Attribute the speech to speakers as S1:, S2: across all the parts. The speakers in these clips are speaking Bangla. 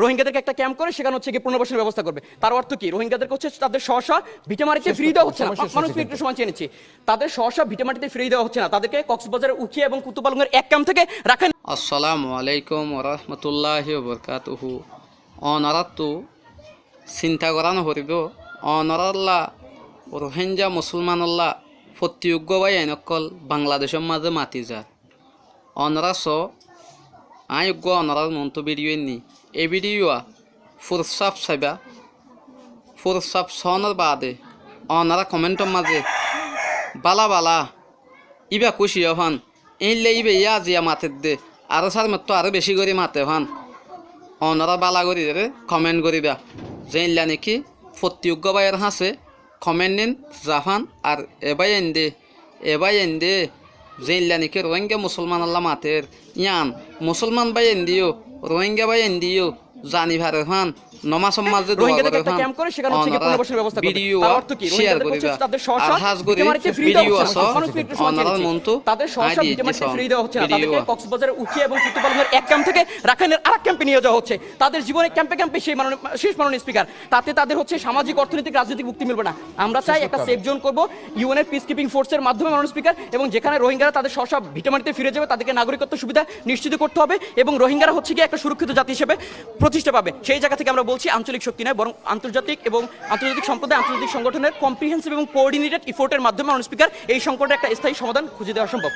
S1: রোহিঙ্গাদেরকে একটা ক্যাম্প করে সেখানে হচ্ছে কি পুনর্বাসনের ব্যবস্থা করবে। তার অর্থ কি? রোহিঙ্গাদেরকে হচ্ছে তাদের সহসা ভিটেমাটিতে ফিরিয়ে দেওয়া হচ্ছে না। মানুষ একটু সময় চেয়ে নিচ্ছি, তাদের সহসা ভিটেমাটিতে ফিরিয়ে দেওয়া হচ্ছে না, তাদেরকে কক্সবাজারের উখিয়া এবং কুতুবালুঙ্গের এক ক্যাম্প থেকে রাখেন।
S2: আসসালামু আলাইকুম ওয়া রাহমাতুল্লাহি ওয়া বারাকাতুহু। অনারাতু চিন্তা করা নহরিব অনারাল্লা রোহিঙ্গা মুসলমানাল্লা প্রতিযোগ্য বাই আইনকল বাংলাদেশের মাঝে মাতি যায় অনারা স আয়োগ্য অনারার মন্ত ভিডিও নি এই ভিডিও ফুরসাপ সাইবা ফুরসাপ সনের বাদে অনারা কমেন্টের মাঝে বালা বালা ইবা খুশি হন এইলে ইবে ইয়া জিয়া মাতের দে আরো সার মতো আরো বেশি করে মাতে হন অনারা বালা করি রে কমেন্ট করিবা যে ইল্লা নাকি প্রতিযোগ্য বাইয়ের হাসে কমেন্ট নিন জাফান আর এবাই এন্দে যে ইল্লা নাকি রোহিঙ্গা মুসলমান আল্লাহ মাতের ইয়ান মুসলমান বাই এন্দিও রোহিঙ্গা বাই এন্দিও জানি ভারে হান নমাজ সমাজে দোয়া করে হান
S1: ক্যাম্প করে সেখানে হচ্ছে কি পুনর্বাসনের ব্যবস্থা করবে।
S2: ভিডিও
S1: তার অর্থ কি?
S2: শেয়ার করিবা
S1: তাদের সহসা
S2: আর হাজ করি
S1: ভিটেমাটিতে ফিরিয়ে দেওয়া
S2: ভিডিও
S1: হচ্ছে না।
S2: আছে
S1: মানুষ একটু সময় চেয়ে
S2: অনারার
S1: নিচ্ছি,
S2: মন্তু
S1: তাদের সহসা ভিটেমাটিতে ফিরিয়ে দেওয়া হচ্ছে না,
S2: ভিডিও
S1: তাদেরকে কক্সবাজারের উখিয়া এবং কুতুবালুঙ্গের এক ক্যাম্প থেকে রাখাইনের আরেক ক্যাম্পে নিয়ে যাওয়া হচ্ছে। তাদের জীবনে ক্যাম্পে ক্যাম্পে সেই শেষ মাননীয় স্পিকার, তাতে তাদের হচ্ছে সামাজিক অর্থনৈতিক রাজনৈতিক মুক্তি মিলবে না। আমরা চাই একটা সেফ জোন করব ইউএনের পিস কিপিং ফোর্সের মাধ্যমে মাননীয় স্পিকার, এবং যেখানে রোহিঙ্গারা তাদের সহসা ভিটেমাটিতে ফিরে যাবে, তাদেরকে নাগরিকত্ব সুবিধা নিশ্চিত করতে হবে এবং রোহিঙ্গারা হচ্ছে কি একটা সুরক্ষিত জাতি হিসেবে প্রতিষ্ঠা পাবে। সেই জায়গা থেকে আমরা বলছি আঞ্চলিক শক্তি নয় বরং আন্তর্জাতিক এবং আন্তর্জাতিক সম্প্রদায় আন্তর্জাতিক সংগঠনের কম্প্রিহেন্সিভ এবং কোঅর্ডিনেটেড ইফোর্টের মাধ্যমে মাননীয় স্পিকার এই সংকটের একটা স্থায়ী সমাধান খুঁজে দেওয়া সম্ভব।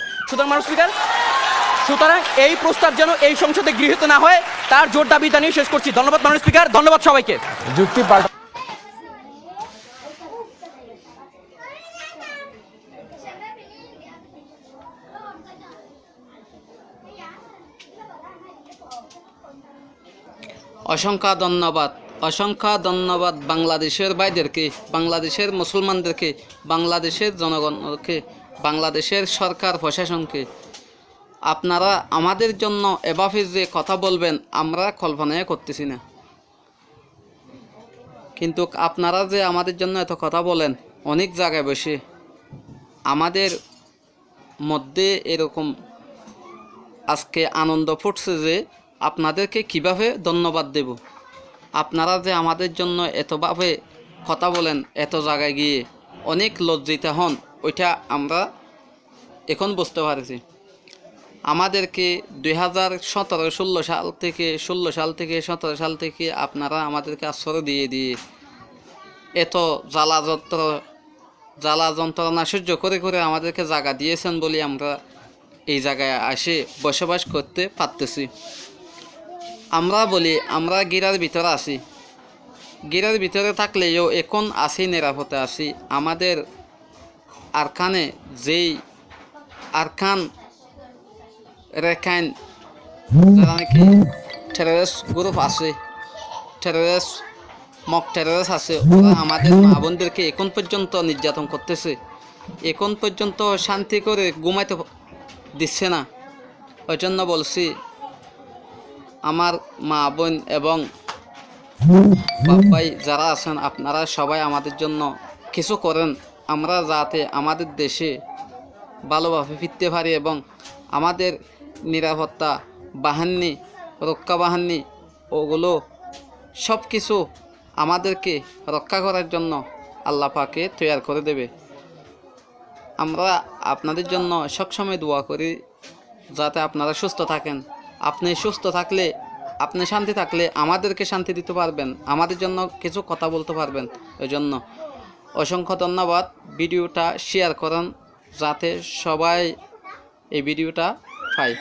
S1: সুতরাং এই প্রস্তাব যেন এই সংসদে গৃহীত না হয় তার জোর দাবি জানিয়ে শেষ করছি। ধন্যবাদ মাননীয় স্পিকার, ধন্যবাদ সবাইকে।
S3: যুক্তি পাল্টা
S2: অসংখ্য ধন্যবাদ বাংলাদেশের ভাইদেরকে, বাংলাদেশের মুসলমানদেরকে, বাংলাদেশের জনগণকে, বাংলাদেশের সরকার প্রশাসনকে। আপনারা আমাদের জন্য এভাবে যে কথা বলবেন আমরা কল্পনাই করতেছি না, কিন্তু আপনারা যে আমাদের জন্য এত কথা বলেন অনেক জায়গায় বসে, আমাদের মধ্যে এরকম আজকে আনন্দ ফুটছে যে আপনাদেরকে কিভাবে ধন্যবাদ দেব। আপনারা যে আমাদের জন্য এতভাবে কথা বলেন, এত জায়গায় গিয়ে অনেক লজ্জিত হন, ওইটা আমরা এখন বুঝতে পারছি। আমাদেরকে 2017-16 সাল থেকে 17 সাল থেকে আপনারা আমাদেরকে আশ্রয় দিয়ে এত জ্বালা যন্ত্রণা সহ্য করে আমাদেরকে জায়গা দিয়েছেন বলে আমরা এই জায়গায় এসে বসবাস করতে পারতেছি। আমরা বলি আমরা গিরার ভিতরে আছি, গিরার ভিতরে থাকলেও এখন আসি নিরাপদে আছি। আমাদের আরকানে যেই আরকান রেখাইন যারা নাকি টেররিস্ট গ্রুপ আছে, টেররিস্ট আছে, ওরা আমাদের মা বোনদেরকে এখন পর্যন্ত নির্যাতন করতেছে, এখন পর্যন্ত শান্তি করে ঘুমাইতে দিচ্ছে না। ওই জন্য বলছি আমার মা বোন এবং বাবাই যারা আছেন আপনারা সবাই আমাদের জন্য কিছু করেন, আমরা যাতে আমাদের দেশে ভালোভাবে ফিরতে পারি এবং আমাদের নিরাপত্তা বাহিনী, রক্ষা বাহিনী ওগুলো সব কিছু আমাদেরকে রক্ষা করার জন্য আল্লাহ পাকে তৈরি করে দেবে। আমরা আপনাদের জন্য সবসময় দোয়া করি যাতে আপনারা সুস্থ থাকেন। আপনি সুস্থ থাকলে, আপনি শান্তি থাকলে আমাদেরকে শান্তি দিতে পারবেন, আমাদের জন্য কিছু কথা বলতে পারবেন। ওই জন্য অসংখ্য ধন্যবাদ। ভিডিওটা শেয়ার করেন যাতে সবাই এই ভিডিওটা পায়।